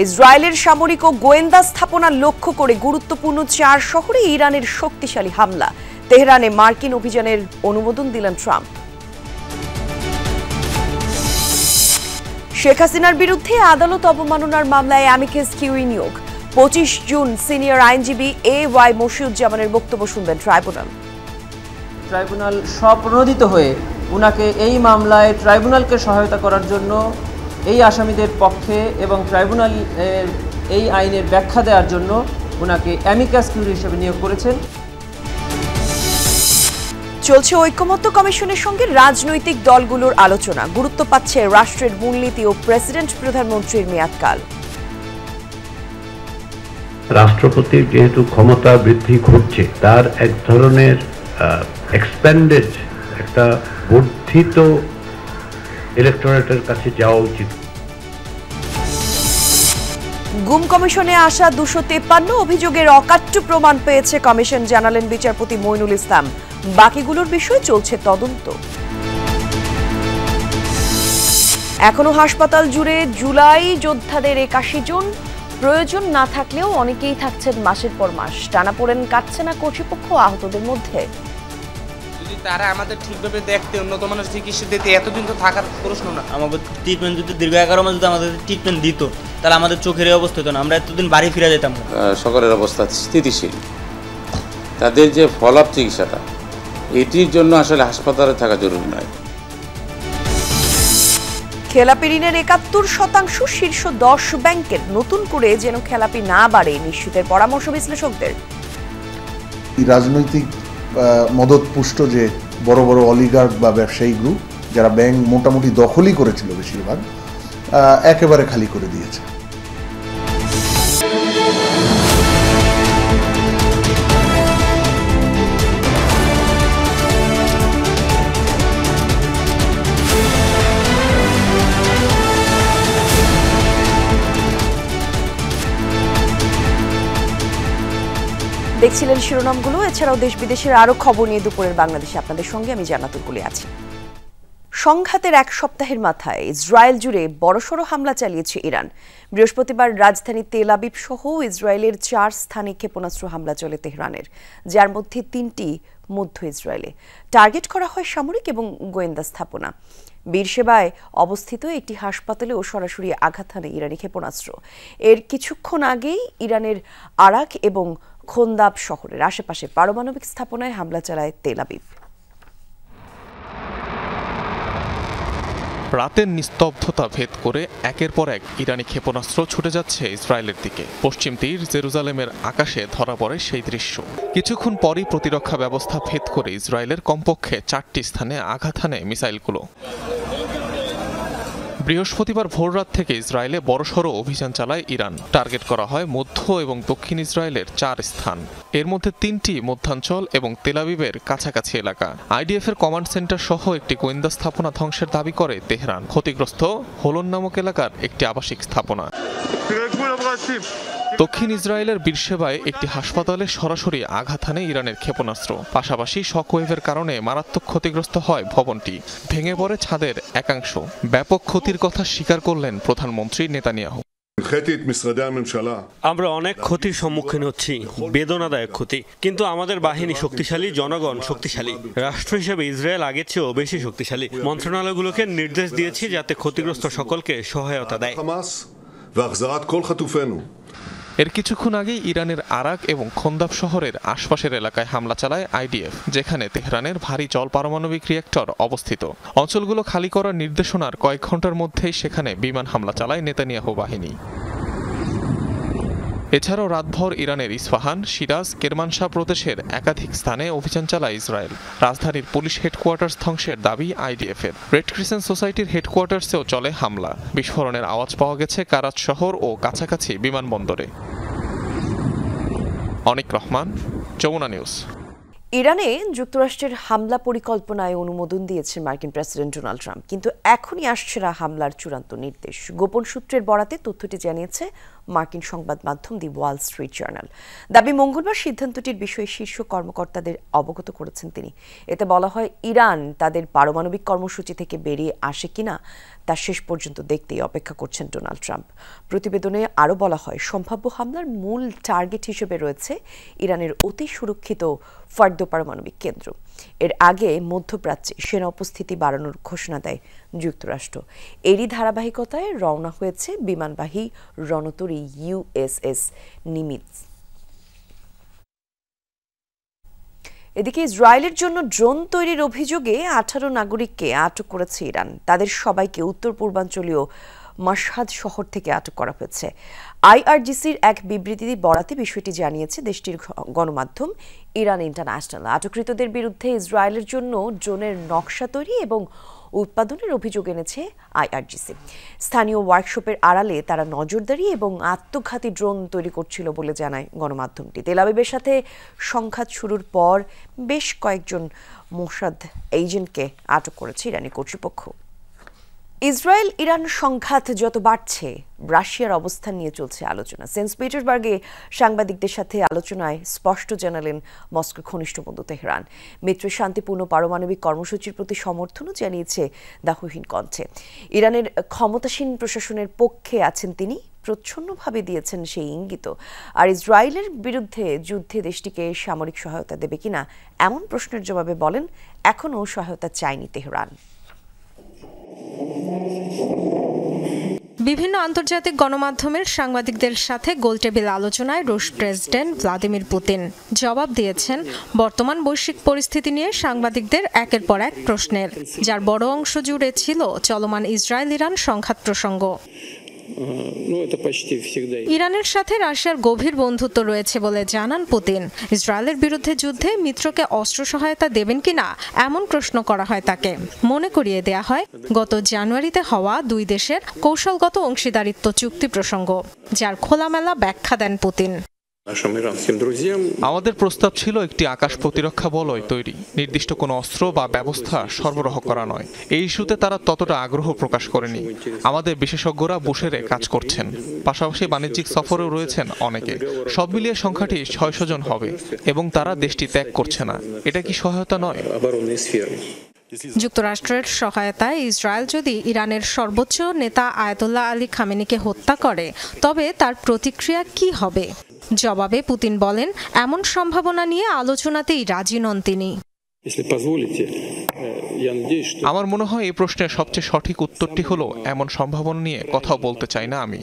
ইসরায়েলের সামরিক ও গোয়েন্দা স্থাপনা লক্ষ্য করে গুরুত্বপূর্ণ 4 শহরে ইরানের শক্তিশালী হামলা। তেহরানে মার্কিন অভিযানের অনুমোদন দিলেন ট্রাম্প। শেখ হাসিনার বিরুদ্ধে আদালত অবমাননার মামলায় অ্যামিকাস কিউরি নিয়োগ। 25 জুন সিনিয়র আইনজীবী ওয়াই মশিউজ্জামানের বক্তব্য শুনবেন ট্রাইব্যুনাল স্বপ্রণোদিত হয়ে উনাকে এই মামলায় ট্রাইব্যুনালকে সহায়তা করার জন্য এই আসামিদের পক্ষে এবং ট্রাইব্যুনাল এই আইনের ব্যাখ্যা দেওয়ার জন্য উনাকে অ্যামিকাস কিউরি হিসেবে নিয়োগ করেছেন। চলছে ঐকমত্য কমিশনের সঙ্গে রাজনৈতিক দলগুলোর আলোচনা। গুরুত্ব পাচ্ছে রাষ্ট্রের মূলনীতি ও প্রেসিডেন্ট প্রধানমন্ত্রীর মেয়াদকাল। রাষ্ট্রপতির যেহেতু ক্ষমতা বৃদ্ধি ঘটছে, তার এক ধরনের এক্সপ্যান্ডেড একটা বর্ধিত ইলেকটোরেটের কাছে যাওয়া উচিত। গুম কমিশনে আসা 253 অভিযোগের অকাট্য প্রমাণ পেয়েছে কমিশন, জানালেন বিচারপতি মইনুল ইসলাম। বাকিগুলোর বিষয়ে চলছে তদন্ত। এখনো হাসপাতাল জুড়ে জুলাই যোদ্ধাদের 81 জন। প্রয়োজন না থাকলেও অনেকেই থাকছেন মাসের পর মাস। টানাপোড়েন কাটছে না কর্তৃপক্ষ আহতদের মধ্যে। যদি তারা আমাদের ঠিকভাবে দেখতে, উন্নত মানের চিকিৎসা দিতে, এতদিন তো থাকার প্রশ্ন না। আমাদের ট্রিটমেন্ট যদি দীর্ঘ 11 মাস যদি আমাদের ট্রিটমেন্ট দিত, তাহলে আমাদের চোখের অবস্থা হতো না, আমরা এতদিন বাড়ি ফিরে যেতাম। সকলের অবস্থা স্থিতিশীল। তাদের যে ফলো আপ চিকিৎসাটা, এটির জন্য আসলে হাসপাতালে থাকা জরুরি নয়। খেলাপি ঋণের 71% শীর্ষ 10 ব্যাংকের। নতুন করে যেন খেলাপি না বাড়ে নিশ্চিতের পরামর্শ বিশ্লেষকদের। রাজনৈতিক মদতপুষ্ট যে বড় বড় অলিগার্ক বা ব্যবসায়ী গ্রুপ, যারা ব্যাংক মোটামুটি দখলই করেছিল বেশিরভাগ, একেবারে খালি করে দিয়েছে। দেখছিলেন শিরোনামগুলো। এছাড়াও দেশ বিদেশের আরো খবর নিয়ে দুপুরের বাংলাদেশে আপনাদের সঙ্গে আমি জান্নাতুল কুলি আছি। সংঘাতের এক সপ্তাহের মাথায় ইসরায়েল জুড়ে বড়সড় হামলা চালিয়েছে ইরান। বৃহস্পতিবার রাজধানী তেল আবিব সহ ইসরায়েলের 4 স্থানে ক্ষেপণাস্ত্র হামলা চলে তেহরানের, যার মধ্যে 3টি মধ্য ইসরায়েলে। টার্গেট করা হয় সামরিক এবং গোয়েন্দা স্থাপনা। বীরশেবায় অবস্থিত একটি হাসপাতালেও সরাসরি আঘাত হানে ইরানি ক্ষেপণাস্ত্র। এর কিছুক্ষণ আগেই ইরানের আরাক এবং খোন্দাব শহরের আশেপাশে পারমাণবিক স্থাপনায় হামলা চালায় তেল আবিব। রাতের নিস্তব্ধতা ভেদ করে একের পর এক ইরানি ক্ষেপণাস্ত্র ছুটে যাচ্ছে ইসরায়েলের দিকে। পশ্চিম তীর জেরুজালেমের আকাশে ধরা পড়ে সেই দৃশ্য। কিছুক্ষণ পরই প্রতিরক্ষা ব্যবস্থা ভেদ করে ইসরায়েলের কমপক্ষে 4টি স্থানে আঘাত হানে মিসাইলগুলো। বৃহস্পতিবার ভোররাত থেকে ইসরায়েলে বড়সড় অভিযান চালায় ইরান। টার্গেট করা হয় মধ্য এবং দক্ষিণ ইসরায়েলের 4 স্থান। এর মধ্যে 3টি মধ্যাঞ্চল এবং তেল আবিবের কাছাকাছি এলাকা। আইডিএফ এর কমান্ড সেন্টার সহ একটি গোয়েন্দা স্থাপনা ধ্বংসের দাবি করে তেহরান। ক্ষতিগ্রস্ত হোলন নামক এলাকার একটি আবাসিক স্থাপনা। দক্ষিণ ইসরায়েলের বীরশেবায় একটি হাসপাতালে সরাসরি আঘাত হানে ইরানের ক্ষেপণাস্ত্র। পাশাপাশি শকওয়েভের কারণে মারাত্মক ক্ষতিগ্রস্ত হয় ভবনটি। ভেঙে পড়ে ছাদের একাংশ। ব্যাপক ক্ষতির কথা স্বীকার করলেন প্রধানমন্ত্রী নেতানিয়াহু। আমরা অনেক ক্ষতির সম্মুখীন হচ্ছি, বেদনাদায়ক ক্ষতি, কিন্তু আমাদের বাহিনী শক্তিশালী, জনগণ শক্তিশালী। রাষ্ট্র হিসেবে ইসরায়েল আগের চেয়েও বেশি শক্তিশালী। মন্ত্রণালয়গুলোকে নির্দেশ দিয়েছি যাতে ক্ষতিগ্রস্ত সকলকে সহায়তা দেয়। এর কিছুক্ষণ আগেই ইরানের আরাক এবং খোন্দাব শহরের আশপাশের এলাকায় হামলা চালায় আইডিএফ, যেখানে তেহরানের ভারী জল পারমাণবিক রিয়েক্টর অবস্থিত। অঞ্চলগুলো খালি করার নির্দেশনার কয়েক ঘন্টার মধ্যেই সেখানে বিমান হামলা চালায় নেতানিয়াহু বাহিনী। এছাড়াও রাতভর ইরানের ইস্পাহান, সিরাজ, কেরমানশাহ প্রদেশের একাধিক স্থানে অভিযান চালায় ইসরায়েল। রাজধানীর পুলিশ হেডকোয়ার্টার্স ধ্বংসের দাবি আইডিএফের। রেড ক্রিসেন্ট সোসাইটির হেডকোয়ার্টার্সেও চলে হামলা। বিস্ফোরণের আওয়াজ পাওয়া গেছে কারাচ শহর ও কাছাকাছি বিমানবন্দরে। অনিক রহমান, যমুনা নিউজ। ইরানে যুক্তরাষ্ট্রের হামলা পরিকল্পনায় অনুমোদন দিয়েছেন মার্কিন প্রেসিডেন্ট ডোনাল্ড ট্রাম্প, কিন্তু এখনই আসছে না হামলার চূড়ান্ত নির্দেশ। গোপন সূত্রের বরাতে তথ্যটি জানিয়েছে মার্কিন সংবাদ মাধ্যম দি ওয়াল স্ট্রিট জার্নাল। দাবি, মঙ্গলবার সিদ্ধান্তটির বিষয়ে শীর্ষ কর্মকর্তাদের অবগত করেছেন তিনি। এতে বলা হয়, ইরান তাদের পারমাণবিক কর্মসূচি থেকে বেরিয়ে আসে কিনা তা শেষ পর্যন্ত দেখতেই অপেক্ষা করছেন ডোনাল্ড ট্রাম্প। প্রতিবেদনে আরও বলা হয়, সম্ভাব্য হামলার মূল টার্গেট হিসেবে রয়েছে ইরানের অতি সুরক্ষিত ফর্দো পারমাণবিক কেন্দ্র। এর আগে মধ্যপ্রাচ্যে সেনা উপস্থিতি বাড়ানোর ঘোষণা দেয় যুক্তরাষ্ট্র। এরই ধারাবাহিকতায় রওনা হয়েছে বিমানবাহী রণতরী USS নিমিৎজ। এদিকে ইসরায়েলের জন্য ড্রোন তৈরির অভিযোগে 18 নাগরিককে আটক করেছে ইরান। তাদের সবাইকে উত্তর পূর্বাঞ্চলীয় মাশহাদ শহর থেকে আটক করা হয়েছে। IRGCর এক বিবৃতি বরাতে বিষয়টি জানিয়েছে দেশটির গণমাধ্যম ইরান ইন্টারন্যাশনাল। আটককৃতদের বিরুদ্ধে ইসরায়েলের জন্য ড্রোনের নকশা তৈরি এবং উৎপাদনের অভিযোগ এনেছে IRGC। স্থানীয় ওয়ার্কশপের আড়ালে তারা নজরদারি এবং আত্মঘাতী ড্রোন তৈরি করছিল বলে জানায় গণমাধ্যমটি। তেল আবিবের সাথে সংঘাত শুরুর পর বেশ কয়েকজন মোসাদ এজেন্টকে আটক করেছে ইরানি কর্তৃপক্ষ। ইসরায়েল ইরান সংঘাত যত বাড়ছে, রাশিয়ার অবস্থান নিয়ে চলছে আলোচনা। সেন্ট পিটার্সবার্গে সাংবাদিকদের সাথে আলোচনায় স্পষ্ট জানালেন মস্কোর ঘনিষ্ঠ বন্ধু তেহরান। মিত্রের শান্তিপূর্ণ পারমাণবিক কর্মসূচির প্রতি সমর্থনও জানিয়েছে দাহুহীন কণ্ঠে। ইরানের ক্ষমতাসীন প্রশাসনের পক্ষে আছেন তিনি, প্রচ্ছন্নভাবে দিয়েছেন সেই ইঙ্গিত। আর ইসরায়েলের বিরুদ্ধে যুদ্ধে দেশটিকে সামরিক সহায়তা দেবে কিনা এমন প্রশ্নের জবাবে বলেন, এখনও সহায়তা চায়নি তেহরান। বিভিন্ন আন্তর্জাতিক গণমাধ্যমের সাংবাদিকদের সাথে গোলটেবিল আলোচনায় রুশ প্রেসিডেন্ট ভ্লাদিমির পুতিন জবাব দিয়েছেন বর্তমান বৈশ্বিক পরিস্থিতি নিয়ে সাংবাদিকদের একের পর এক প্রশ্নের, যার বড় অংশ জুড়ে ছিল চলমান ইসরায়েল ইরান সংঘাত প্রসঙ্গ। ইরানের সাথে রাশিয়ার গভীর বন্ধুত্ব রয়েছে বলে জানান পুতিন। ইসরায়েলের বিরুদ্ধে যুদ্ধে মিত্রকে অস্ত্র সহায়তা দেবেন কিনা এমন প্রশ্ন করা হয় তাকে। মনে করিয়ে দেয়া হয় গত জানুয়ারিতে হওয়া দুই দেশের কৌশলগত অংশীদারিত্ব চুক্তি প্রসঙ্গ, যার খোলামেলা ব্যাখ্যা দেন পুতিন। আমাদের প্রস্তাব ছিল একটি আকাশ প্রতিরক্ষা বলয় তৈরি, নির্দিষ্ট কোনো অস্ত্র বা ব্যবস্থা সরবরাহ করা নয়। এই ইস্যুতে তারা ততটা আগ্রহ প্রকাশ করেনি। আমাদের বিশেষজ্ঞরা বুশেরে কাজ করছেন, পাশাপাশি বাণিজ্যিক সফরেও রয়েছেন অনেকে। সব মিলিয়ে সংখ্যাটি 600 জন হবে এবং তারা দেশটি ত্যাগ করছে না। এটা কি সহায়তা নয়? যুক্তরাষ্ট্রের সহায়তায় ইসরায়েল যদি ইরানের সর্বোচ্চ নেতা আয়াতুল্লাহ আলী খামেনিকে হত্যা করে, তবে তার প্রতিক্রিয়া কি হবে? জবাবে পুতিন বলেন, এমন সম্ভাবনা নিয়ে আলোচনাতেই রাজি নন তিনি। আমার মনে হয় এই প্রশ্নের সবচেয়ে সঠিক উত্তরটি হলো, এমন সম্ভাবনা নিয়ে কথাও বলতে চাই না আমি।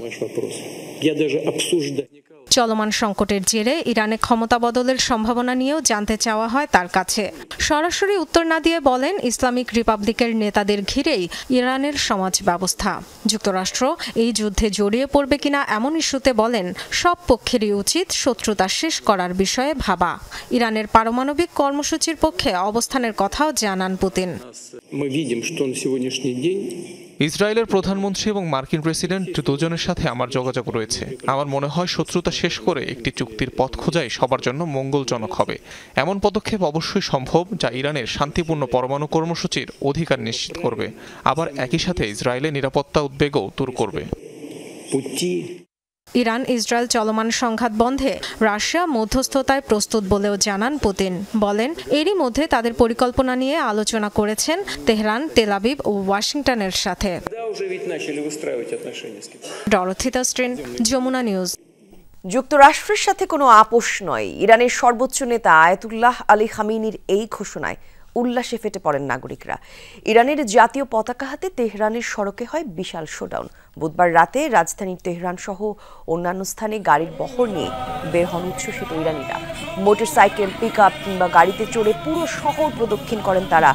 চলমান সংকটের জেরে ইরানে ক্ষমতা বদলের সম্ভাবনা নিয়েও জানতে চাওয়া হয় তার কাছে। সরাসরি উত্তর না দিয়ে বলেন, ইসলামিক রিপাবলিকের নেতাদের ঘিরেই ইরানের সমাজ ব্যবস্থা। যুক্তরাষ্ট্র এই যুদ্ধে জড়িয়ে পড়বে কিনা এমন ইস্যুতে বলেন, সব পক্ষেরই উচিত শত্রুতা শেষ করার বিষয়ে ভাবা। ইরানের পারমাণবিক কর্মসূচির পক্ষে অবস্থানের কথাও জানান পুতিন। ইসরায়েলের প্রধানমন্ত্রী এবং মার্কিন প্রেসিডেন্ট দুজনের সাথে আমার যোগাযোগ রয়েছে। আমার মনে হয় শত্রুতা শেষ করে একটি চুক্তির পথ খোঁজাই সবার জন্য মঙ্গলজনক হবে। এমন পদক্ষেপ অবশ্যই সম্ভব, যা ইরানের শান্তিপূর্ণ পরমাণু কর্মসূচির অধিকার নিশ্চিত করবে, আবার একই সাথে ইসরায়েলের নিরাপত্তা উদ্বেগও দূর করবে। ইরান ইসরায়েল চলমান সংঘাত বন্ধে রাশিয়া মধ্যস্থতায় প্রস্তুত বলেও জানান পুতিন। বলেন, এরই মধ্যে তাদের পরিকল্পনা নিয়ে আলোচনা করেছেন তেহরান, তেল আবিব ও ওয়াশিংটনের সাথে। ডরথি তাস্ট্রিন, যমুনা নিউজ। যুক্তরাষ্ট্রের সাথে কোনো আপোষ নয়, ইরানের সর্বোচ্চ নেতা আয়াতুল্লাহ আলী খামেনির এই ঘোষণায় উল্লাসে ফেটে পড়েন নাগরিকরা। ইরানের জাতীয় পতাকা হাতে তেহরানের সড়কে হয় বিশাল শোডাউন। বুধবার রাতে রাজধানীর তেহরান সহ অন্যান্য স্থানে গাড়ির বহর নিয়ে বের হন উচ্ছ্বসিত ইরানিরা। মোটরসাইকেল, পিকআপ কিংবা গাড়িতে চড়ে পুরো শহর প্রদক্ষিণ করেন তারা।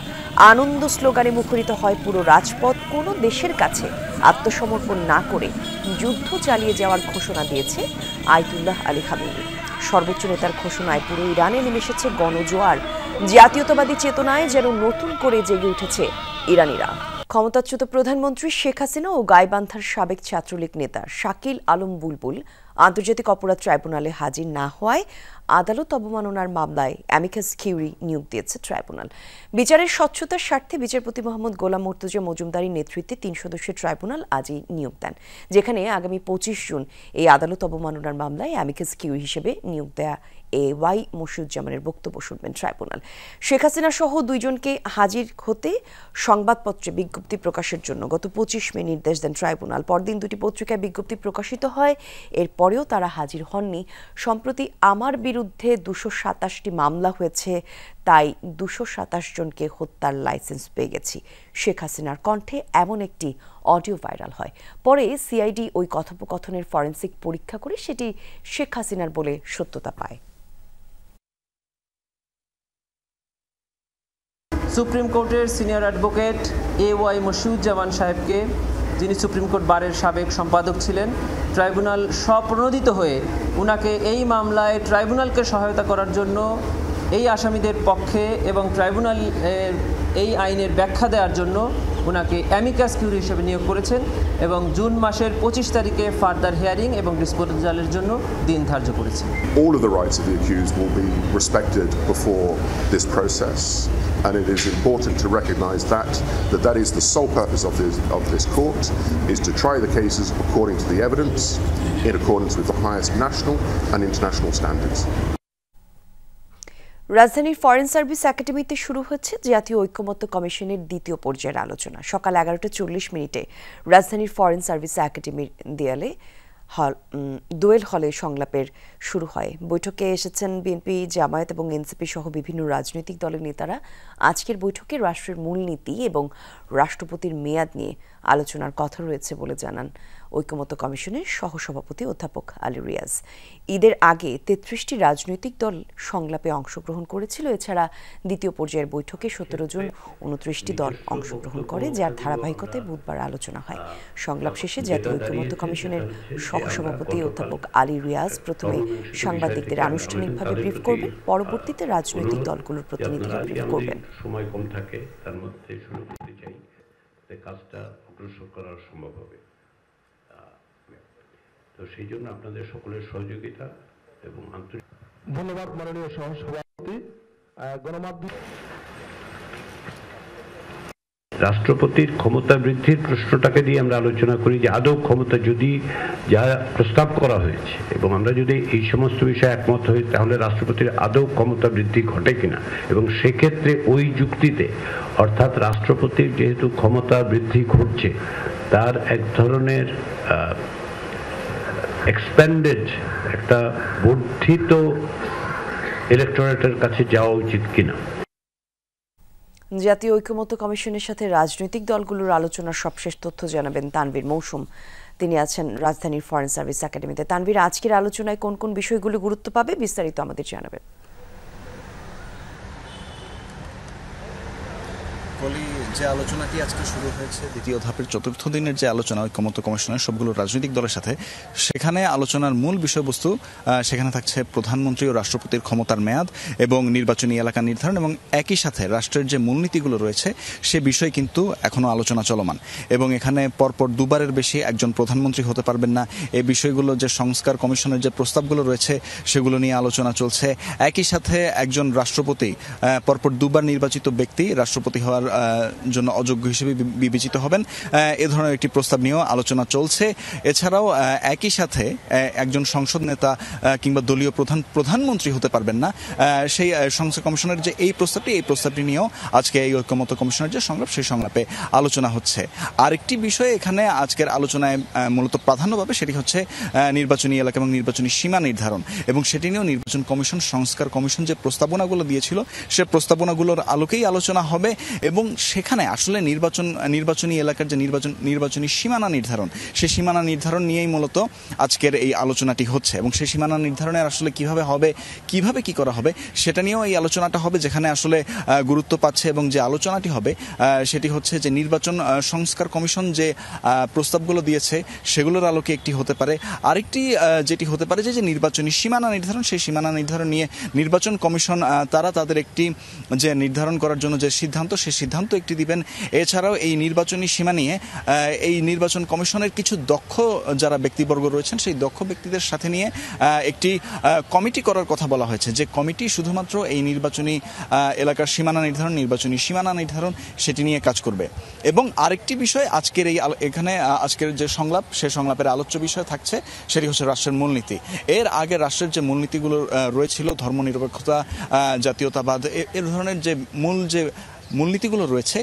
আনন্দ স্লোগানে মুখরিত হয় পুরো রাজপথ। কোনো দেশের কাছে আত্মসমর্পণ না করে যুদ্ধ চালিয়ে যাওয়ার ঘোষণা দিয়েছে আয়াতুল্লাহ আলী খামেনি। সর্বোচ্চ নেতার ঘোষণায় পুরো ইরানে নেমে এসেছে গণজোয়ার। জাতীয়তাবাদী চেতনায় যেন নতুন করে জেগে উঠেছে ইরানিরা। ক্ষমতাচ্যুত প্রধানমন্ত্রী শেখ হাসিনা ও গাইবান্ধার সাবেক ছাত্রলীগ নেতা শাকিল আলম বুলবুল আন্তর্জাতিক অপরাধ ট্রাইব্যুনালে হাজির না হওয়ায় আদালত অবমাননার মামলায় অ্যামিকাস কিউরি নিয়োগ দিয়েছে ট্রাইব্যুনাল। বিচারের স্বচ্ছতার স্বার্থে বিচারপতি মোহাম্মদ গোলাম মুর্তজা মজুমদারের নেতৃত্বে 3 সদস্যের ট্রাইব্যুনাল আজই নিয়োগ দেন, যেখানে আগামী 25 জুন এই আদালত অবমাননার মামলায় অ্যামিকাস কিউরি হিসেবে নিয়োগ দেয়া ওয়াই মশিউজ্জামানের বক্তব্য শুনবেন ট্রাইব্যুনাল। শেখ হাসিনা সহ 2 জনকে হাজির হতে সংবাদপত্রে বিজ্ঞপ্তি প্রকাশের জন্য গত 25 মে নির্দেশ দেন ট্রাইব্যুনাল। পরদিন 2টি পত্রিকায় বিজ্ঞপ্তি প্রকাশিত হয়, এরপরেও তারা হাজির হননি। সম্প্রতি আমার বিরুদ্ধে 227টি মামলা হয়েছে, তাই 227 জনকে হত্যার লাইসেন্স পেয়ে গেছি। শেখ হাসিনার কণ্ঠে এমন একটি অডিও ভাইরাল হয়। পরে সিআইডি ওই কথোপকথনের ফরেনসিক পরীক্ষা করে সেটি শেখ হাসিনার বলে সত্যতা পায়। সুপ্রিম কোর্টের সিনিয়র অ্যাডভোকেট ওয়াই মশিউজ্জামান সাহেবকে, যিনি সুপ্রিম কোর্ট বারের সাবেক সম্পাদক ছিলেন, ট্রাইব্যুনাল স্বপ্রণোদিত হয়ে উনাকে এই মামলায় ট্রাইব্যুনালকে সহায়তা করার জন্য এই আসামিদের পক্ষে এবং ট্রাইব্যুনাল এই আইনের ব্যাখ্যা দেওয়ার জন্য উনাকে অ্যামিকাস কিউরি হিসেবে নিয়োগ করেছেন এবং জুন মাসের 25 তারিখে ফার্দার হিয়ারিং এবং ডিসপোজালের জন্য দিন ধার্য করেছেন। All of the rights of the accused will be respected before this process, and it is important to recognise that is the sole purpose of this court, is to try the cases according to the evidence, in accordance with the highest national and international standards. রাজধানীর foreign service একাডেমিতে শুরু হচ্ছে জাতীয় ঐকমত্য কমিশনের দ্বিতীয় পর্যায়ের আলোচনা। সকাল 11:40 রাজধানীর ফরেন সার্ভিস একাডেমির দোয়েল হলে সংলাপের শুরু হয়। বৈঠকে এসেছেন বিএনপি, জামায়াত এবং এনসিপি সহ বিভিন্ন রাজনৈতিক দলের নেতারা। আজকের বৈঠকে রাষ্ট্রের মূলনীতি এবং রাষ্ট্রপতির মেয়াদ নিয়ে আলোচনার কথা রয়েছে বলে জানান ঐকমত্য কমিশনের সহসভাপতি অধ্যাপক আলী রিয়াজ। ঈদের আগে 33টি রাজনৈতিক দল সংলাপে অংশগ্রহণ করেছিল। এছাড়া দ্বিতীয় পর্যায়ের বৈঠকে 17 জন 29টি দল অংশগ্রহণ করে, যার ধারাবাহিকতায় বুধবার আলোচনা হয়। সংলাপ শেষে জাতীয় ঐকমত্য কমিশনের সহসভাপতি অধ্যাপক আলী রিয়াজ প্রথমে সাংবাদিকদের আনুষ্ঠানিকভাবে ব্রিফ করবেন, পরবর্তীতে রাজনৈতিক দলগুলোর প্রতিনিধিরা ব্রিফ করবেন। সময় কম থাকে, তার মধ্যে শুরু করতে চাই, কাজটা অগ্রসর করা সম্ভব হবে। তো সেই জন্য আপনাদের সকলের সহযোগিতা এবং আন্তরিক ধন্যবাদ মাননীয় সহসভাপতি। গণমাধ্যম রাষ্ট্রপতির ক্ষমতা বৃদ্ধির প্রশ্নটাকে দিয়ে আমরা আলোচনা করি যে আদৌ ক্ষমতা যদি যা প্রস্তাব করা হয়েছে এবং আমরা যদি এই সমস্ত বিষয়ে একমত হই, তাহলে রাষ্ট্রপতির আদৌ ক্ষমতা বৃদ্ধি ঘটে কিনা, এবং সেক্ষেত্রে ওই যুক্তিতে অর্থাৎ রাষ্ট্রপতির যেহেতু ক্ষমতা বৃদ্ধি ঘটছে, তার এক ধরনের এক্সপ্যান্ডেড একটা বর্ধিত ইলেকটোরেটের কাছে যাওয়া উচিত কিনা। জাতীয় ঐকমত্য কমিশনের সাথে রাজনৈতিক দলগুলোর আলোচনার সবশেষ তথ্য জানাবেন তানভীর মৌসুম। তিনি আছেন রাজধানীর ফরেন সার্ভিস একাডেমিতে। তানভীর, আজকের আলোচনায় কোন কোন বিষয়গুলো গুরুত্ব পাবে, বিস্তারিত আমাদের জানাবেন। যে আলোচনাটি আজকে শুরু হয়েছে, দ্বিতীয় ধাপের 4র্থ দিনের যে আলোচনা ঐকমত্য কমিশনের সবগুলো রাজনৈতিক দলের সাথে, সেখানে আলোচনার মূল বিষয়বস্তু সেখানে থাকছে প্রধানমন্ত্রী ও রাষ্ট্রপতির ক্ষমতার মেয়াদ এবং নির্বাচনী এলাকা নির্ধারণ, এবং একই সাথে রাষ্ট্রের যে মূলনীতিগুলো রয়েছে সে বিষয় কিন্তু এখনো আলোচনা চলমান। এবং এখানে পরপর দুবারের বেশি একজন প্রধানমন্ত্রী হতে পারবেন না, এই বিষয়গুলো যে সংস্কার কমিশনের যে প্রস্তাবগুলো রয়েছে সেগুলো নিয়ে আলোচনা চলছে। একই সাথে একজন রাষ্ট্রপতি পরপর দুবার নির্বাচিত ব্যক্তি রাষ্ট্রপতি হওয়ার জন্য অযোগ্য হিসেবে বিবেচিত হবেন, এ ধরনের একটি প্রস্তাব নিয়েও আলোচনা চলছে। এছাড়াও একই সাথে একজন সংসদ নেতা কিংবা দলীয় প্রধানমন্ত্রী হতে পারবেন না, সেই সংস্কার কমিশনের যে এই প্রস্তাবটি নিয়েও আজকে এই ঐকমত্য কমিশনের যে সংলাপ, সেই সংলাপে আলোচনা হচ্ছে। আরেকটি বিষয় এখানে আজকের আলোচনায় মূলত প্রাধান্য পাবে, সেটি হচ্ছে নির্বাচনী এলাকা এবং নির্বাচনী সীমা নির্ধারণ, এবং সেটি নিয়েও নির্বাচন কমিশন, সংস্কার কমিশন যে প্রস্তাবনাগুলো দিয়েছিল সে প্রস্তাবনাগুলোর আলোকেই আলোচনা হবে। এবং সেখানে আসলে নির্বাচনী এলাকার যে নির্বাচনী সীমানা নির্ধারণ, সেই সীমানা নির্ধারণ নিয়েই মূলত আজকের এই আলোচনাটি হচ্ছে। এবং সেই সীমানা নির্ধারণের আসলে কিভাবে হবে, কিভাবে কি করা হবে, সেটা নিয়েও এই আলোচনাটা হবে। যেখানে আসলে গুরুত্ব পাচ্ছে এবং যে আলোচনাটি হবে সেটি হচ্ছে যে নির্বাচন সংস্কার কমিশন যে প্রস্তাবগুলো দিয়েছে সেগুলোর আলোকে একটি হতে পারে। আরেকটি যেটি হতে পারে যে নির্বাচনী সীমানা নির্ধারণ, সেই সীমানা নির্ধারণ নিয়ে নির্বাচন কমিশন তারা তাদের একটি যে নির্ধারণ করার জন্য যে সিদ্ধান্ত, সেই সিদ্ধান্ত একটি দিবেন। এছাড়াও এই নির্বাচনী সীমা নিয়ে এই নির্বাচন কমিশনের কিছু দক্ষ যারা ব্যক্তিবর্গ রয়েছেন সেই দক্ষ ব্যক্তিদের সাথে নিয়ে একটি কমিটি করার কথা বলা হয়েছে, যে কমিটি শুধুমাত্র এই নির্বাচনী এলাকার সীমানা নির্ধারণ, নির্বাচনী সীমানা নির্ধারণ সেটি নিয়ে কাজ করবে। এবং আরেকটি বিষয় আজকের আজকের যে সংলাপ, সেই সংলাপের আলোচ্য বিষয় থাকছে সেটি হচ্ছে রাষ্ট্রের মূলনীতি। এর আগে রাষ্ট্রের যে মূলনীতিগুলো রয়েছিল, ধর্মনিরপেক্ষতা, জাতীয়তাবাদ, এর ধরনের যে মূলনীতিগুলো রয়েছে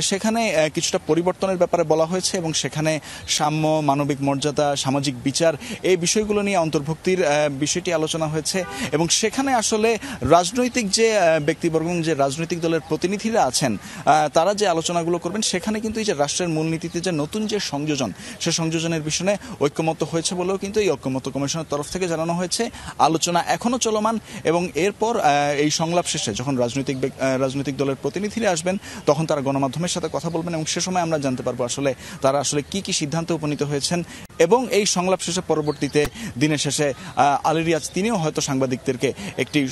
সেখানে কিছুটা পরিবর্তনের ব্যাপারে বলা হয়েছে এবং সেখানে সাম্য, মানবিক মর্যাদা, সামাজিক বিচার এই বিষয়গুলো নিয়ে অন্তর্ভুক্তির বিষয়টি আলোচনা হয়েছে। এবং সেখানে আসলে রাজনৈতিক যে ব্যক্তিবর্গ, যে রাজনৈতিক দলের প্রতিনিধিরা আছেন তারা যে আলোচনাগুলো করবেন সেখানে কিন্তু এই যে রাষ্ট্রের মূলনীতিতে যে নতুন যে সংযোজন, সে সংযোজনের বিষয়ে ঐক্যমত্য হয়েছে বলেও কিন্তু এই ঐক্যমত্য কমিশনের তরফ থেকে জানানো হয়েছে। আলোচনা এখনো চলমান এবং এরপর এই সংলাপ শেষে যখন রাজনৈতিক দলের প্রতিনিধিরা আসবেন তখন তারা গণমাধ্যমের সাথে কথা বলবেন এবং সে সময় আমরা জানতে পারবো আসলে তারা আসলে কি সিদ্ধান্তে উপনীত হয়েছেন। এবং এই সংলাপ শেষে পরবর্তীতে দিনের শেষে আলী রিয়াজ তিনিও হয়তো সাংবাদিকদেরকে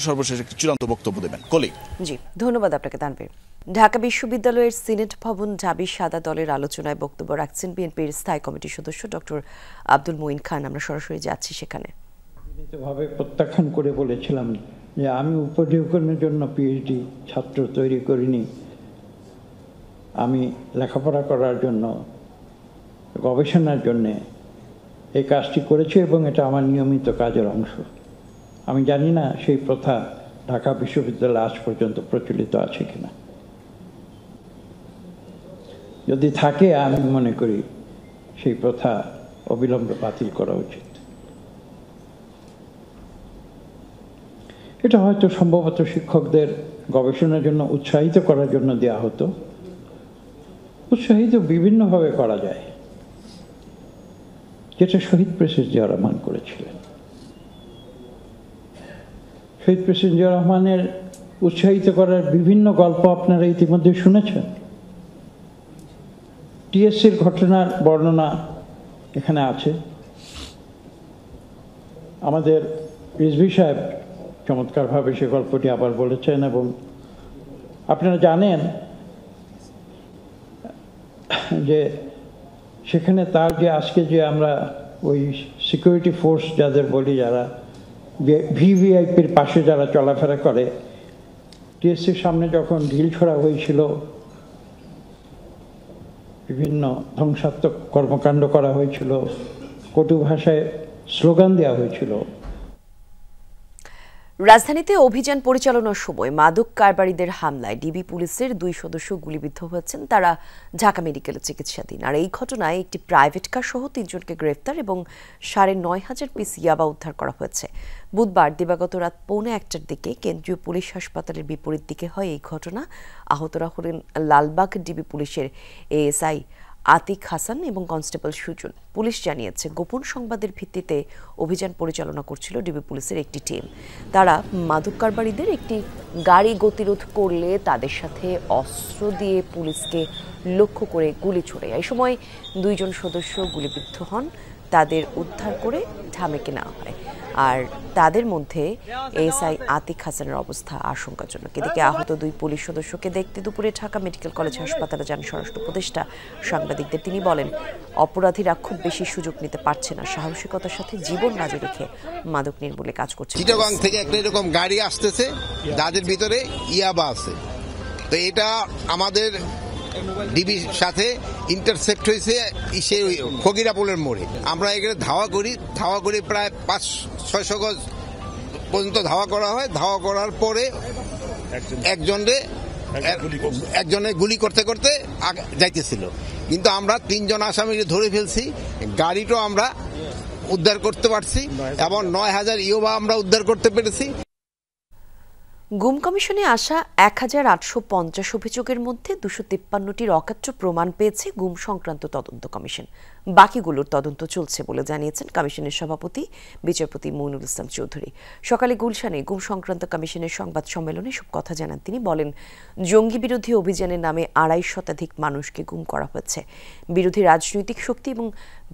সর্বশেষ একটি চূড়ান্ত বক্তব্য দেবেন। কলি, জি ধন্যবাদ আপনাকে তানভীর। ঢাকা বিশ্ববিদ্যালয়ের সিনেট ভবন ঢাবি সাদা দলের আলোচনায় বক্তব্য রাখছেন বিএনপির স্থায়ী কমিটির সদস্য ডক্টর আব্দুল মুইন খান। আমরা সরাসরি যাচ্ছি সেখানে। ভাবে প্রত্যাখ্যান করে বলেছিলাম যে আমি উপযোগের জন্য পিএইচডি ছাত্র তৈরি করিনি, আমি লেখাপড়া করার জন্য, গবেষণার জন্যে এই কাজটি করেছি এবং এটা আমার নিয়মিত কাজের অংশ। আমি জানি না সেই প্রথা ঢাকা বিশ্ববিদ্যালয়ে আজ পর্যন্ত প্রচলিত আছে কিনা। যদি থাকে আমি মনে করি সেই প্রথা অবিলম্বে বাতিল করা উচিত। এটা হয়তো সম্ভবত শিক্ষকদের গবেষণার জন্য উৎসাহিত করার জন্য দেওয়া হতো। উৎসাহিত বিভিন্নভাবে করা যায়, যেটা শহীদ প্রেসিডেন্ট জিয়া রহমান করেছিলেন। শহীদ প্রেসিডেন্ট জিয়া রহমানের উৎসাহিত করার বিভিন্ন গল্প আপনারা ইতিমধ্যে শুনেছেন। টিএসসির ঘটনার বর্ণনা এখানে আছে। আমাদের রিজভী সাহেব চমৎকারভাবে সে গল্পটি আবার বলেছেন এবং আপনারা জানেন যে সেখানে তার যে আজকে যে আমরা ওই সিকিউরিটি ফোর্স যাদের বলি, যারা ভিভিআইপির পাশে যারা চলাফেরা করে, টিএসসির সামনে যখন ঢিল ছোড়া হয়েছিল, বিভিন্ন ধ্বংসাত্মক কর্মকাণ্ড করা হয়েছিল, কটু ভাষায় স্লোগান দেওয়া হয়েছিল। রাজধানীতে অভিযান পরিচালনার সময় মাদক কারবারিদের হামলায় ডিবি পুলিশের 2 সদস্য গুলিবিদ্ধ হয়েছেন। তারা ঢাকা মেডিকেলে চিকিৎসাধীন। আর এই ঘটনায় একটি প্রাইভেট কার সহ 3 জনকে গ্রেফতার এবং 9,500 পিস ইয়াবা উদ্ধার করা হয়েছে। বুধবার দিবাগত রাত 1:15টার দিকে কেন্দ্রীয় পুলিশ হাসপাতালের বিপরীত দিকে হয় এই ঘটনা। আহতরা হলেন লালবাগ ডিবি পুলিশের এএসআই আতিক হাসান এবং কনস্টেবল সুজন। পুলিশ জানিয়েছে গোপন সংবাদের ভিত্তিতে অভিযান পরিচালনা করছিল ডিবি পুলিশের একটি টিম। তারা মাদক কারবারিদের একটি গাড়ি গতিরোধ করলে তাদের সাথে অস্ত্র দিয়ে পুলিশকে লক্ষ্য করে গুলি ছোড়ে। এই সময় 2 জন সদস্য গুলিবিদ্ধ হন। তাদের উদ্ধার করে ঢামেকে নেওয়া হয়। আর তাদের মধ্যে এএসআই আতিক হাসানের অবস্থা আশঙ্কাজনক। এদিকে আহত 2 পুলিশ সদস্যকে দেখতে দুপুরে ঢাকা মেডিকেল কলেজ হাসপাতালে যান স্বরাষ্ট্র উপদেষ্টা সাংবাদিকদের। তিনি বলেন, অপরাধীরা খুব বেশি সুযোগ নিতে পারছে না, সাহসিকতার সাথে জীবন বাজি রেখে মাদক নির্মূলে কাজ করছে। চিটাগাং থেকে একটা এরকম গাড়ি আসতেছে যাদের ভিতরে ইয়াবা আছে, তো এটা আমাদের ডিবির সাথে ইন্টারসেপ্ট হয়েছে সেই ফকিরাপুলের মোড়ে। আমরা এখানে ধাওয়া করি প্রায় 500-600 গজ পর্যন্ত ধাওয়া করা হয়। ধাওয়া করার পরে একজনে গুলি করতে করতে যাইতেছিল, কিন্তু আমরা 3 জন আসামিকে ধরে ফেলছি। গাড়িটাও আমরা উদ্ধার করতে পারছি এবং 9,000 ইয়াবা আমরা উদ্ধার করতে পেরেছি। গুম কমিশনে আসা 1,850 অভিযোগের মধ্যে 253টির অকাট্য প্রমাণ পেয়েছে গুম সংক্রান্ত তদন্ত কমিশন। বাকিগুলোর তদন্ত চলছে বলে জানিয়েছেন কমিশনের সভাপতি বিচারপতি মইনুল ইসলাম চৌধুরী। সকালে গুলশানে গুম সংক্রান্ত কমিশনের সংবাদ সম্মেলনে সব কথা জানান তিনি। বলেন, জঙ্গি বিরোধী অভিযানের নামে 250 শতাধিক মানুষকে গুম করা হয়েছে। বিরোধী রাজনৈতিক শক্তি এবং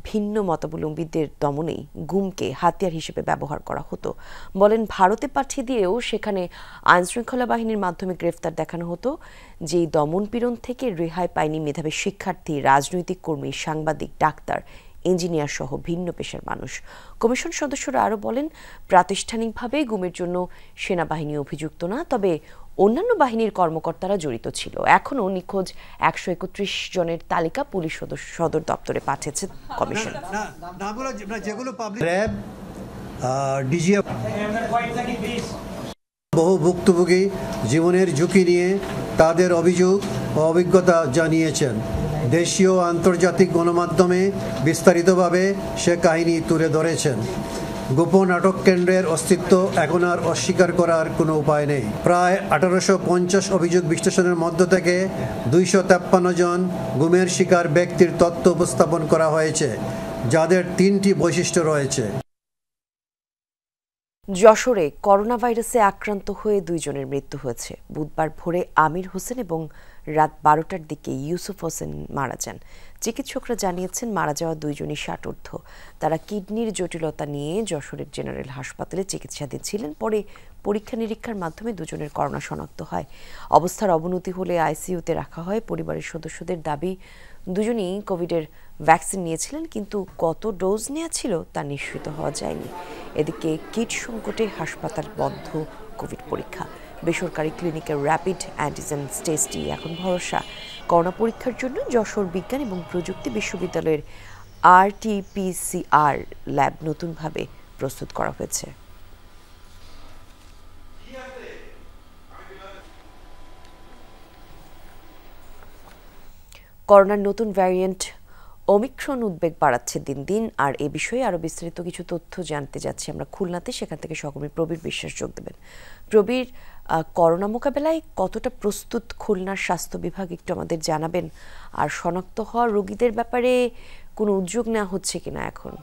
ভিন্ন মতাবলম্বীদের দমনেই গুমকে হাতিয়ার হিসেবে ব্যবহার করা হতো। বলেন ভারতে পাঠিয়ে দিয়েও সেখানে আইনশৃঙ্খলা বাহিনীর মাধ্যমে গ্রেফতার দেখানো হতো। যেই দমন পীড়ন থেকে রেহাই পায়নি মেধাবী শিক্ষার্থী, রাজনৈতিক কর্মী, সাংবাদিক, ডাক্তার, ইঞ্জিনিয়ার সহ ভিন্ন পেশার মানুষ। কমিশন সদস্যরা আরও বলেন প্রাতিষ্ঠানিকভাবে গুমের জন্য সেনাবাহিনী অভিযুক্ত না, তবে অন্যান্য বাহিনীর কর্মকর্তারা জড়িত ছিল। এখনও নিখোঁজ 131 জনের তালিকা পুলিশ সদর দপ্তরে পাঠিয়েছে কমিশন। বহু ভুক্তভোগী জীবনের ঝুঁকি নিয়ে তাদের অভিযোগ ও অভিজ্ঞতা জানিয়েছেন। দেশীয় ও আন্তর্জাতিক গণমাধ্যমে বিস্তারিতভাবে সে কাহিনী তুলে ধরেছেন। গোপন আটক কেন্দ্রের অস্তিত্ব এখন আর অস্বীকার করার কোনো উপায় নেই। প্রায় 1850 অভিযোগ বিশ্লেষণের মধ্য থেকে 253 জন গুমের শিকার ব্যক্তির তথ্য উপস্থাপন করা হয়েছে, যাদের 3টি বৈশিষ্ট্য রয়েছে। যশোরে করোনা ভাইরাসে আক্রান্ত হয়ে 2 জনের মৃত্যু হয়েছে। বুধবার ভোরে আমির হোসেন এবং রাত 12টার দিকে ইউসুফ হোসেন মারা যান। চিকিৎসকরা জানিয়েছেন মারা যাওয়া 2 জনই 60 ঊর্ধ্ব। তারা কিডনির জটিলতা নিয়ে যশোরের জেনারেল হাসপাতালে চিকিৎসাধীন ছিলেন। পরে পরীক্ষা নিরীক্ষার মাধ্যমে 2 জনের করোনা শনাক্ত হয়। অবস্থার অবনতি হলে আইসিইউতে রাখা হয়। পরিবারের সদস্যদের দাবি 2 জনই কোভিডের ভ্যাকসিন নিয়েছিলেন, কিন্তু কত ডোজ নেওয়া ছিল তা নিশ্চিত হওয়া যায়নি। এদিকে কিট সংকটে হাসপাতাল বন্ধ কোভিড পরীক্ষা। বেসরকারি ক্লিনিকের র্যাপিড অ্যান্টিজেন টেস্টই এখন ভরসা। করোনা পরীক্ষার জন্য যশোর বিজ্ঞান এবং প্রযুক্তি বিশ্ববিদ্যালয়ের RT-PCR ল্যাব নতুনভাবে প্রস্তুত করা হয়েছে। করোনার নতুন ভ্যারিয়েন্ট ওমিক্রন উদ্বেগ বাড়াচ্ছে দিন দিন। আর এ বিষয়ে আরও বিস্তারিত কিছু তথ্য জানতে যাচ্ছি আমরা খুলনাতে। সেখান থেকে সহকর্মী প্রবীর বিশ্বাস যোগ দেবেন। প্রবীর, করোনা মোকাবেলায় কতটা প্রস্তুত খুলনার স্বাস্থ্য বিভাগ একটু আমাদের জানাবেন। আর শনাক্ত হওয়া রোগীদের ব্যাপারে কোনো উদ্যোগ নেওয়া হচ্ছে কিনা এখন?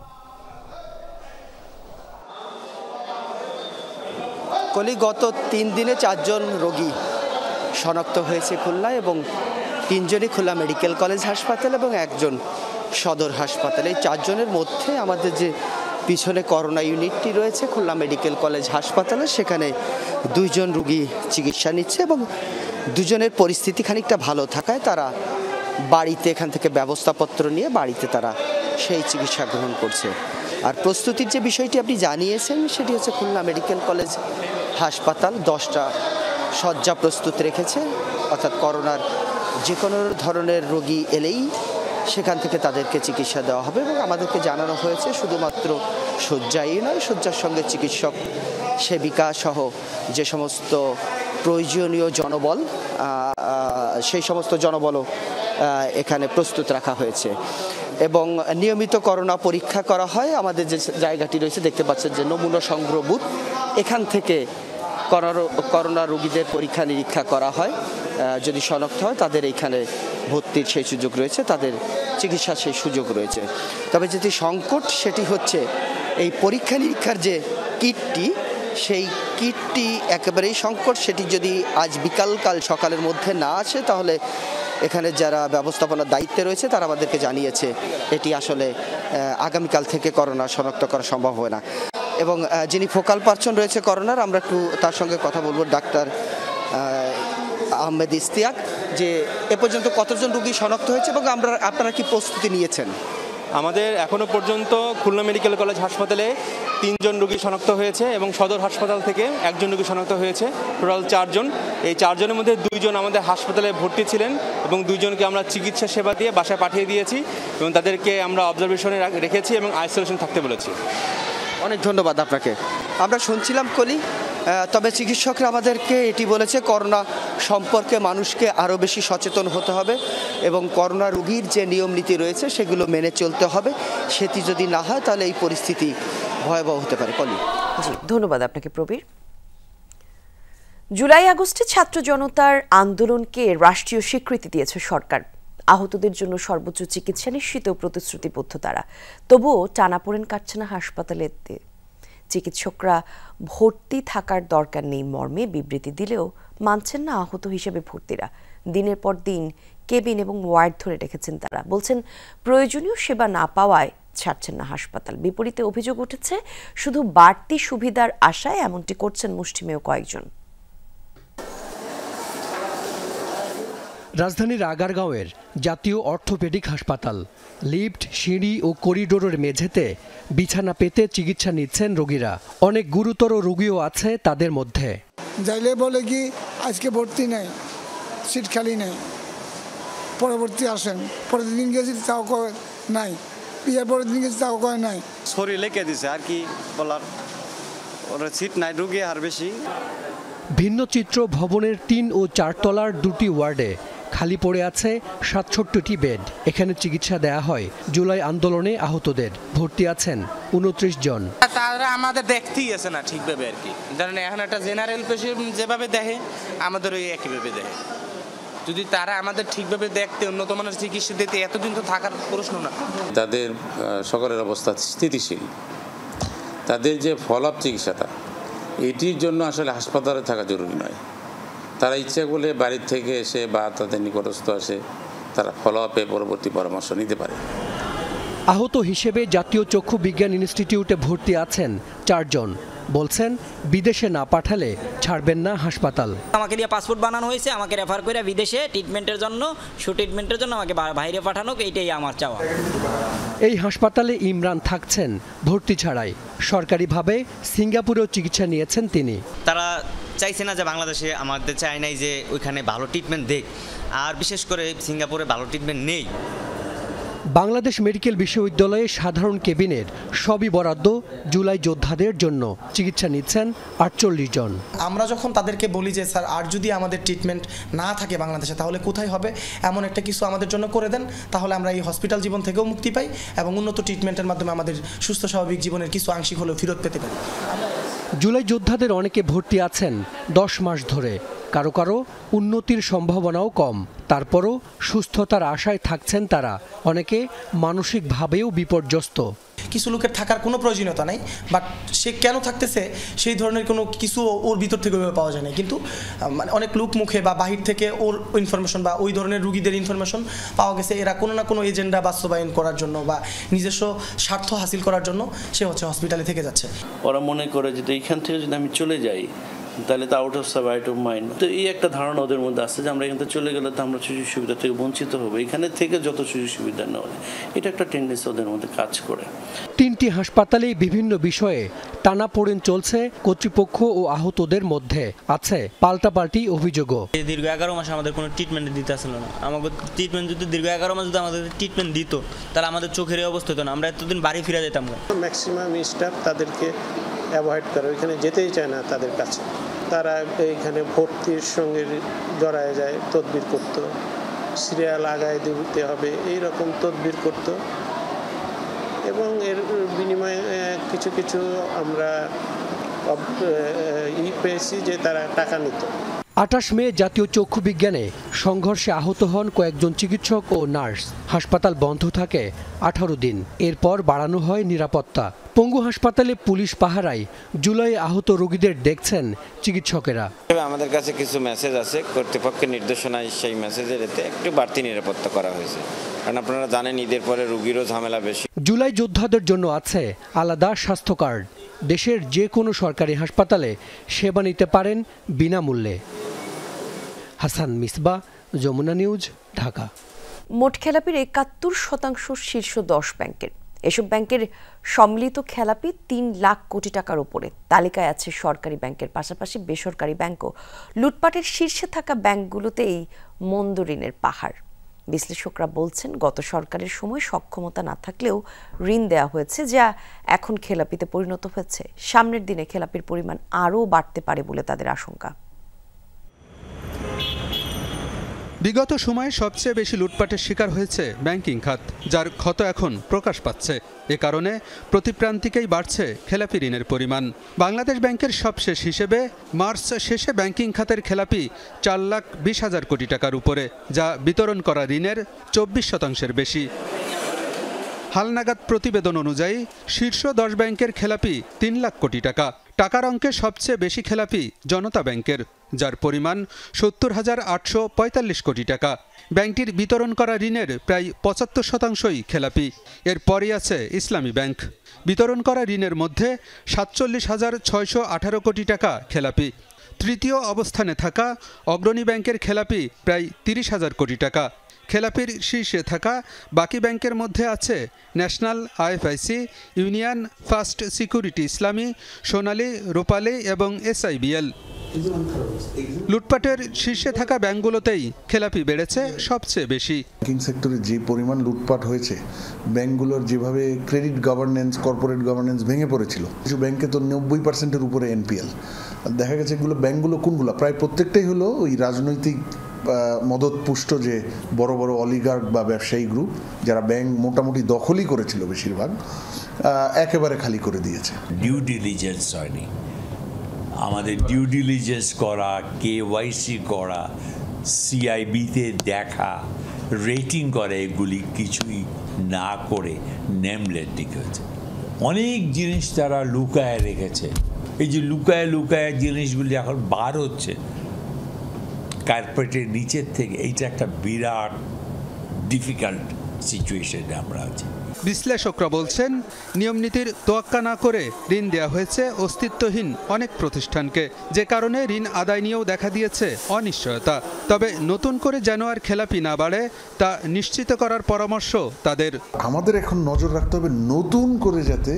গত 3 দিনে 4 জন রোগী শনাক্ত হয়েছে খুলনায়, এবং 3 জনই খুলনা মেডিকেল কলেজ হাসপাতাল এবং 1 জন সদর হাসপাতাল। এই 4 জনের মধ্যে আমাদের যে পিছনে করোনা ইউনিটটি রয়েছে খুলনা মেডিকেল কলেজ হাসপাতালে, সেখানে 2 জন রোগী চিকিৎসা নিচ্ছে এবং 2 জনের পরিস্থিতি খানিকটা ভালো থাকায় তারা বাড়িতে এখান থেকে ব্যবস্থাপত্র নিয়ে বাড়িতে তারা সেই চিকিৎসা গ্রহণ করছে। আর প্রস্তুতির যে বিষয়টি আপনি জানিয়েছেন সেটি হচ্ছে খুলনা মেডিকেল কলেজ হাসপাতাল 10টা শয্যা প্রস্তুত রেখেছে, অর্থাৎ করোনার যে কোনো ধরনের রোগী এলেই সেখান থেকে তাদেরকে চিকিৎসা দেওয়া হবে। এবং আমাদেরকে জানানো হয়েছে শুধুমাত্র শয্যাই নয়, শয্যার সঙ্গে চিকিৎসক, সেবিকা সহ যে সমস্ত প্রয়োজনীয় জনবল, সেই সমস্ত জনবলও এখানে প্রস্তুত রাখা হয়েছে। এবং নিয়মিত করোনা পরীক্ষা করা হয়। আমাদের যে জায়গাটি রয়েছে দেখতে পাচ্ছেন যে নমুনা সংগ্রহ বুথ, এখান থেকে করোনা রোগীদের পরীক্ষা নিরীক্ষা করা হয়। যদি শনাক্ত হয় তাদের এইখানে ভর্তির সেই সুযোগ রয়েছে, তাদের চিকিৎসার সেই সুযোগ রয়েছে। তবে যেটি সংকট সেটি হচ্ছে এই পরীক্ষা নিরীক্ষার যে কিটটি, সেই কিটটি একেবারেই সংকট। সেটি যদি আজ বিকাল সকালের মধ্যে না আসে তাহলে এখানে যারা ব্যবস্থাপনার দায়িত্বে রয়েছে তারা আমাদেরকে জানিয়েছে এটি আসলে আগামীকাল থেকে করোনা শনাক্ত করা সম্ভব হয় না। এবং যিনি ফোকাল পারসন রয়েছে করোনার, আমরা একটু তার সঙ্গে কথা বলবো, ডাক্তার আহমেদ ইস্তিয়াক, যে এ পর্যন্ত কতজন রোগী শনাক্ত হয়েছে এবং আপনারা কি প্রস্তুতি নিয়েছেন? আমাদের এখনো পর্যন্ত খুলনা মেডিকেল কলেজ হাসপাতালে 3 জন রোগী শনাক্ত হয়েছে এবং সদর হাসপাতাল থেকে 1 জন রোগী শনাক্ত হয়েছে, টোটাল 4 জন। এই 4 জনের মধ্যে 2 জন আমাদের হাসপাতালে ভর্তি ছিলেন এবং 2 জনকে আমরা চিকিৎসা সেবা দিয়ে বাসায় পাঠিয়ে দিয়েছি এবং তাদেরকে আমরা অবজারভেশনে রেখেছি এবং আইসোলেশন থাকতে বলেছি। অনেক ধন্যবাদ আপনাকে। আমরা শুনছিলাম কলি, তবে চিকিৎসকরা আমাদেরকে এটি বলেছে করোনা সম্পর্কে মানুষকে আরও বেশি সচেতন হতে হবে এবং করোনা রোগীর যে নিয়ম নীতি রয়েছে সেগুলো মেনে চলতে হবে। সেটি যদি না হয় তাহলে এই পরিস্থিতি ভয়াবহ হতে পারে। কলি, জি ধন্যবাদ আপনাকে প্রবীর। জুলাই আগস্টে ছাত্র জনতার আন্দোলনকে রাষ্ট্রীয় স্বীকৃতি দিয়েছে সরকার। আহতদের জন্য সর্বোচ্চ চিকিৎসা নিশ্চিতেও প্রতিশ্রুতিবদ্ধ তারা। তবুও টানাপোড়েন কাটছে না হাসপাতালেতে। চিকিৎসকরা ভর্তি থাকার দরকার নেই মর্মে বিবৃতি দিলেও মানছেন না আহত হিসেবে ভর্তিরা। দিনের পর দিন কেবিন এবং ওয়ার্ড ধরে রেখেছেন তারা। বলছেন প্রয়োজনীয় সেবা না পাওয়ায় ছাড়ছেন না হাসপাতাল। বিপরীতে অভিযোগ উঠেছে শুধু বাড়তি সুবিধার আশায় এমনটি করছেন মুষ্টিমেয় কয়েকজন। রাজধানীর আগারগাঁওয়ের জাতীয় অর্থোপেডিক হাসপাতাল। লিফট, সিঁড়ি ও করিডোরের মেঝেতে বিছানা পেতে চিকিৎসা নিচ্ছেন রোগীরা। অনেক গুরুতর রোগীও আছে তাদের মধ্যে। যাইলে বলে কি আজকে ভর্তি নেই, সিট খালি নেই, পরবর্তী আসেন। পরের দিন গেছি তাও কয় নাই, বিয়ের পরের দিন গেছি তাও কয় নাই। শরীর লেগে দিছে আর কি বলার, ওরা সিট নাই, রোগী আর বেশি। ভিন্ন চিত্র ভবনের 3 ও 4 তলার 2টি ওয়ার্ডে খালি পড়ে আছে 67টি বেড। এখানে চিকিৎসা দেয়া হয় জুলাই আন্দোলনে আহতদের। ভর্তি আছেন 29 জন। তারা আমাদের দেখতেই আছে না ঠিকভাবে আর কি, ধরেন এখন একটা জেনারেল পেশেন্ট যেভাবে দেখে আমাদের ওই একইভাবে দেখে। যদি তারা আমাদের ঠিকভাবে দেখতে, উন্নত মানের চিকিৎসা দিতে, এতদিন তো থাকার প্রশ্ন না। তাদের সকলের অবস্থা স্থিতিশীল, তাদের যে ফলো আপ চিকিৎসাটা এটির জন্য আসলে হাসপাতালে থাকা জরুরি নয়। তারা ইচ্ছা করলে বাড়ির থেকে এসে বা তাদের নিকটস্থ আসে তারা ফলো আপে পরবর্তী পরামর্শ নিতে পারে। আহত হিসেবে জাতীয় চক্ষু বিজ্ঞান ইনস্টিটিউটে ভর্তি আছেন 4 জন। বলছেন বিদেশে না পাঠালে ছাড়বেন না হাসপাতাল। আমাকে দিয়ে পাসপোর্ট বানানো হয়েছে, আমাকে রেফার করে বিদেশে ট্রিটমেন্টের জন্য, ট্রিটমেন্টের জন্য আমাকে বাইরে পাঠানো, এইটাই আমার চাওয়া। এই হাসপাতালে ইমরান থাকছেন ভর্তি ছাড়াই। সরকারিভাবে সিঙ্গাপুরেও চিকিৎসা নিয়েছেন তিনি। তারা চাইছে না যে বাংলাদেশে, আমাদের চায় নাই যে ওইখানে ভালো ট্রিটমেন্ট দেখ, আর বিশেষ করে সিঙ্গাপুরে ভালো ট্রিটমেন্ট নেই। বাংলাদেশ মেডিকেল বিশ্ববিদ্যালয়ে সাধারণ কেবিনের সবই বরাদ্দ জুলাই যোদ্ধাদের জন্য। চিকিৎসা নিচ্ছেন 48 জন। আমরা যখন তাদেরকে বলি যে স্যার আর যদি আমাদের ট্রিটমেন্ট না থাকে বাংলাদেশে তাহলে কোথায় হবে, এমন একটা কিছু আমাদের জন্য করে দেন, তাহলে আমরা এই হসপিটাল জীবন থেকেও মুক্তি পাই এবং উন্নত ট্রিটমেন্টের মাধ্যমে আমাদের সুস্থ স্বাভাবিক জীবনের কিছু আংশিক হলেও ফেরত পেতে পারি। জুলাই যোদ্ধাদের অনেকে ভর্তি আছেন 10 মাস ধরে। কারো কারো উন্নতির সম্ভাবনাও কম, তারপরও সুস্থতার আশায় থাকছেন তারা। অনেকে মানসিকভাবেও বিপর্যস্ত। কিছু লোকের থাকার কোনো প্রয়োজনীয়তা নেই, বাট সে কেন থাকতেছে সেই ধরনের কোনো কিছু ওর ভিতর থেকে পাওয়া যায় না। কিন্তু মানে অনেক লোক মুখে বা বাহির থেকে ওর ইনফরমেশন বা ওই ধরনের রুগীদের ইনফরমেশন পাওয়া গেছে, এরা কোনো না কোনো এজেন্ডা বাস্তবায়ন করার জন্য বা নিজস্ব স্বার্থ হাসিল করার জন্য সে হসপিটালে থেকে যাচ্ছে। ওরা মনে করে যে এইখান থেকে যদি আমি চলে যাই তাহলে তো out of sight of mind, তো এই একটা ধারণা ওদের মধ্যে আছে যে আমরা এখান থেকে চলে গেলে তো আমরা সুযোগ সুবিধা থেকে বঞ্চিত হবো, এখানে থেকে যত সুযোগ সুবিধা নেওয়া, এটা একটা টেন্ডেন্সি ওদের মধ্যে কাজ করে। 3টি হাসপাতালেই বিভিন্ন বিষয়ে টানাপোড়েন চলছে কর্তৃপক্ষ ও আহতদের মধ্যে। আছে পাল্টাপাল্টি অভিযোগও। দীর্ঘ 11 মাস আমাদের কোনো ট্রিটমেন্ট দিতে আসলো না। আমাকে ট্রিটমেন্ট যদি দীর্ঘ 11 মাস যদি আমাদের ট্রিটমেন্ট দিত তাহলে আমাদের চোখের অবস্থা হতো না, আমরা এতদিন বাড়ি ফিরে যেতাম না। ম্যাক্সিমাম স্টাফ তাদেরকে অ্যাভয়েড করে, ওইখানে যেতেই চায় না তাদের কাছে। তারা এইখানে ভর্তির সঙ্গে জড়ায় যায়, তদবির করত, সিরিয়াল আগায় দিতে হবে এইরকম তদবির করত, এবং এর বিনিময়ে কিছু কিছু আমরা পেয়েছি যে তারা টাকা নিত। 28 মে জাতীয় চক্ষু বিজ্ঞানে সংঘর্ষে আহত হন কয়েকজন চিকিৎসক ও নার্স। হাসপাতাল বন্ধ থাকে 18 দিন। এরপর বাড়ানো হয় নিরাপত্তা। পঙ্গু হাসপাতালে পুলিশ পাহারায় জুলাই আহত রোগীদের দেখছেন চিকিৎসকেরা। আমাদের কাছে কিছু মেসেজ আছে, কর্তৃপক্ষের নির্দেশনায় সেই মেসেজের এতে একটু বাড়তি নিরাপত্তা করা হয়েছে, কারণ আপনারা জানেন ঈদের পরে রোগীরও ঝামেলা বেশি। জুলাই যোদ্ধাদের জন্য আছে আলাদা স্বাস্থ্য কার্ড। দেশের যে কোনো সরকারি হাসপাতালে সেবা নিতে পারেন বিনামূল্যে। হাসান মিসবা, যমুনা নিউজ, ঢাকা। মোট খেলাপির 71% শীর্ষ 10 ব্যাংকের। এসব ব্যাংকের সম্মিলিত খেলাপি 3 লাখ কোটি টাকার উপরে। তালিকায় আছে সরকারি ব্যাংকের পাশাপাশি বেসরকারি ব্যাংকও। লুটপাটের শীর্ষে থাকা ব্যাংকগুলোতেই মন্দ ঋণের পাহাড়। বিশ্লেষকরা বলছেন গত সরকারের সময় সক্ষমতা না থাকলেও ঋণ দেওয়া হয়েছে, যা এখন খেলাপিতে পরিণত হয়েছে। সামনের দিনে খেলাপির পরিমাণ আরও বাড়তে পারে বলে তাদের আশঙ্কা। বিগত সময়ে সবচেয়ে বেশি লুটপাটের শিকার হয়েছে ব্যাংকিং খাত, যার ক্ষত এখন প্রকাশ পাচ্ছে। এ কারণে প্রতি প্রান্তিকেই বাড়ছে খেলাপি ঋণের পরিমাণ। বাংলাদেশ ব্যাংকের সবশেষ হিসেবে মার্চ শেষে ব্যাংকিং খাতের খেলাপি 4,20,000 কোটি টাকার উপরে, যা বিতরণ করা ঋণের 24% বেশি। হালনাগাদ প্রতিবেদন অনুযায়ী শীর্ষ 10 ব্যাংকের খেলাপি 3 লাখ কোটি টাকা। টাকার অঙ্কে সবচেয়ে বেশি খেলাপি জনতা ব্যাংকের, যার পরিমাণ ৭০,৮৪৫ কোটি টাকা। ব্যাংকটির বিতরণ করা ঋণের প্রায় ৭৫%ই খেলাপি। এরপরই আছে ইসলামী ব্যাংক। বিতরণ করা ঋণের মধ্যে ৪৭,৬১৮ কোটি টাকা খেলাপি। তৃতীয় অবস্থানে থাকা অগ্রণী ব্যাংকের খেলাপি প্রায় ৩০,০০০ কোটি টাকা। খেলাপির শীর্ষে থাকা বাকি ব্যাংকের মধ্যে আছে national, IFIC, union, first security ইসলামী, সোনালী, রূপালী এবং এসআইবিএল। লুটপাটের শীর্ষে থাকা ব্যাংকগুলোতেই খেলাপি বেড়েছে সবচেয়ে বেশি। ব্যাংকিং সেক্টরে যে পরিমাণ লুটপাট হয়েছে, ব্যাংকগুলোর যেভাবে ক্রেডিট গভর্নেন্স, কর্পোরেট গভর্নেন্স ভেঙে পড়েছিল, কিছু ব্যাংকে তো 90%-এর উপরে এনপিএল। দেখা গেছে এগুলো ব্যাংকগুলো কোনগুলো, প্রায় প্রত্যেকটাই হলো ওই রাজনৈতিক মদতপুষ্ট যে বড় বড় অলিগার্ক বা ব্যবসায়ী গ্রুপ, যারা ব্যাংক মোটামুটি দখলই করেছিল বেশিরভাগ, একেবারে খালি করে দিয়েছে। ডিউ ডিলিজেন্স হয়নি। আমাদের ডিউ ডিলিজেন্স করা, কেওয়াইসি করা, সিআইবিতে দেখা, রেটিং করা, এগুলি কিছুই না করে নেম লেন্ডিং হয়েছে। অনেক জিনিস তারা লুকায় রেখেছে। এই যে লুকায় লুকায় জিনিসগুলি এখন বার হচ্ছে কার্পেটের নিচের থেকে, এইটা একটা বিরাট ডিফিকাল্ট সিচুয়েশনে আমরা আছি। বিশ্লেষকরা বলছেন, নিয়মনীতির তোয়াক্কা না করে ঋণ দেওয়া হয়েছে অস্তিত্বহীন অনেক প্রতিষ্ঠানকে, যে কারণে ঋণ আদায় নিয়েও দেখা দিয়েছে অনিশ্চয়তা। তবে নতুন করে যেন আর খেলাপি না বাড়ে তা নিশ্চিত করার পরামর্শ তাদের। আমাদের এখন নজর রাখতে হবে নতুন করে যাতে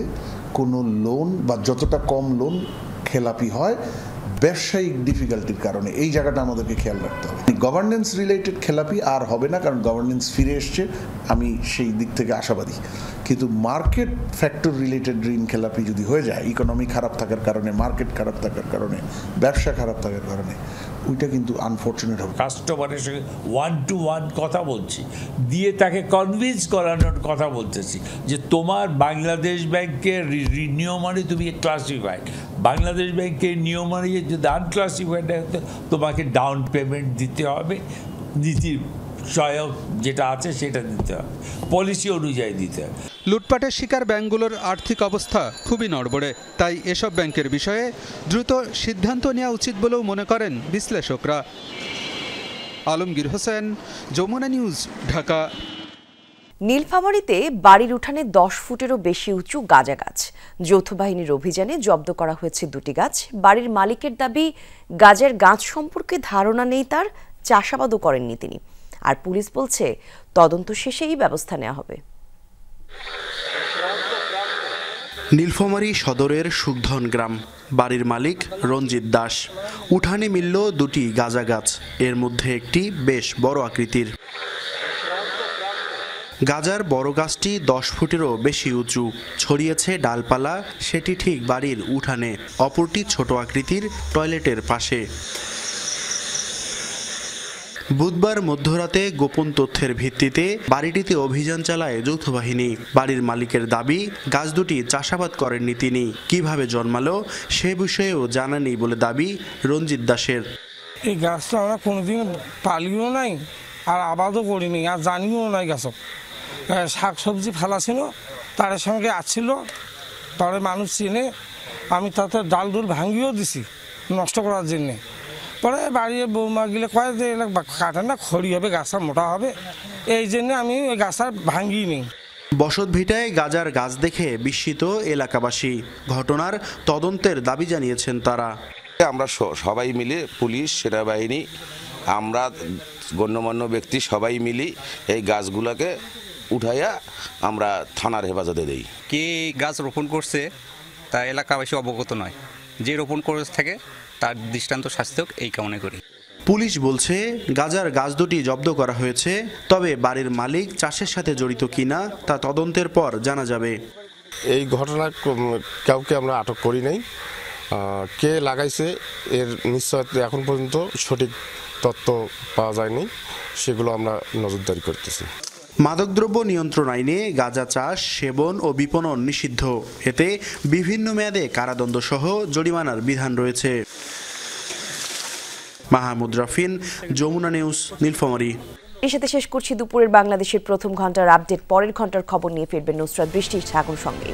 কোনো লোন বা যতটা কম লোন খেলাপি হয় ব্যবসায়িক ডিফিকাল্টির কারণে, এই জায়গাটা আমাদেরকে খেয়াল রাখতে হবে। গভর্নেন্স রিলেটেড খেলাপি আর হবে না, কারণ গভর্নেন্স ফিরে এসছে, আমি সেই দিক থেকে আশাবাদী। কিন্তু মার্কেট ফ্যাক্টর রিলেটেড ঋণ খেলাপি যদি হয়ে যায়, ইকোনমি খারাপ থাকার কারণে, মার্কেট খারাপ থাকার কারণে, ব্যবসা খারাপ থাকার কারণে, ওইটা কিন্তু আনফর্চুনেট হবে। কাস্টমারের সঙ্গে 1-to-1 কথা বলছি, দিয়ে তাকে কনভিন্স করানোর কথা বলতেছি যে তোমার বাংলাদেশ ব্যাংকের নিয়মানুযায়ী তুমি ক্লাসিফাইড, বাংলাদেশ ব্যাংকের নিয়মানুযায়ী যদি আনক্লাসিফাইড হতো তোমাকে ডাউন পেমেন্ট দিতে হবে, নীতি সহায়ক যেটা আছে সেটা দিতে হবে, পলিসি অনুযায়ী দিতে হবে। লুটপাটের শিকার ব্যাংকগুলোর আর্থিক অবস্থা খুবই নড়বড়ে। তাই এসব ব্যাংকের বিষয়ে দ্রুত সিদ্ধান্ত নেওয়া উচিত বলেও মনে করেন বিশ্লেষকরা। আলমগীর হোসেন, যমুনা নিউজ, ঢাকা। নীলফামারীতে বাড়ির উঠানে 10 ফুটেরও বেশি উঁচু গাঁজা গাছ। যৌথ বাহিনীর অভিযানে জব্দ করা হয়েছে 2টি গাছ। বাড়ির মালিকের দাবি, গাছের গাছ সম্পর্কে ধারণা নেই তার, চাষাবাদও করেননি তিনি। আর পুলিশ বলছে তদন্ত শেষেই ব্যবস্থা নেওয়া হবে। নীলফামারী সদরের সুখধন গ্রাম। বাড়ির মালিক রঞ্জিত দাস। উঠানে মিলল 2টি গাঁজা গাছ, এর মধ্যে একটি বেশ বড় আকৃতির। গাজার বড় গাছটি 10 ফুটেরও বেশি উঁচু, ছড়িয়েছে ডালপালা, সেটি ঠিক বাড়ির উঠানে। অপরটি ছোট আকৃতির, টয়লেটের পাশে। বুধবার মধ্যরাতে গোপন তথ্যের ভিত্তিতে বাড়িটিতে অভিযান চালায় যৌথ বাহিনী। বাড়ির মালিকের দাবি, গাছ দুটি চাষাবাদ করেননি তিনি। কিভাবে জন্মালো সে বিষয়েও জানা নেই বলে দাবি রঞ্জিত দাসের। এই গাছটা আমরা কোনোদিন পালিও নাই, আর আবাদও করিনি, আর জানিও নাই। গাছ শাক সবজি ফেলা ছিল, তার সঙ্গে আসছিল, তার মানুষ চিনে, আমি তাতে ডাল ডুল ভাঙিও দিছি নষ্ট করার জন্যে। পরে বাড়ির বৌমা গেলে কয় যে কাটে না, খড়ি হবে, গাছটা মোটা হবে, এই জন্যে আমি ওই গাছটা ভাঙিয়ে নিই। বসত ভিটায় গাজার গাছ দেখে বিস্মিত এলাকাবাসী। ঘটনার তদন্তের দাবি জানিয়েছেন তারা। আমরা সবাই মিলে, পুলিশ, সেনাবাহিনী, আমরা গণ্যমান্য ব্যক্তি সবাই মিলি এই গাছগুলোকে উঠাইয়া আমরা থানার হেফাজতে দেই। কে গাছ রোপণ করছে তা এলাকাবাসী অবগত নয়, যে রোপণ করে থাকে তার দৃষ্টান্ত শাস্তি হোক, এই কামনা করি। পুলিশ বলছে গাজার গাছ দুটি জব্দ করা হয়েছে, তবে বাড়ির মালিক চাষের সাথে জড়িত কিনা তা তদন্তের পর জানা যাবে। এই ঘটনা কাউকে আমরা আটক করি নাই, কে লাগাইছে এর নিশ্চয়তা এখন পর্যন্ত সঠিক তথ্য পাওয়া যায়নি, সেগুলো আমরা নজরদারি করতেছি। মাদকদ্রব্য নিয়ন্ত্রণ আইনে গাঁজা চাষ, সেবন ও বিপণন নিষিদ্ধ। এতে বিভিন্ন মেয়াদে কারাদণ্ড সহ জরিমানার বিধান রয়েছে। মাহমুদ রাফিন, যমুনা নিউজ, নীলফামারী। এর সাথে শেষ করছি দুপুরের বাংলাদেশের প্রথম ঘন্টার আপডেট। পরের ঘন্টার খবর নিয়ে ফিরবেন নুসরাত বৃষ্টি। থাকুন সঙ্গে।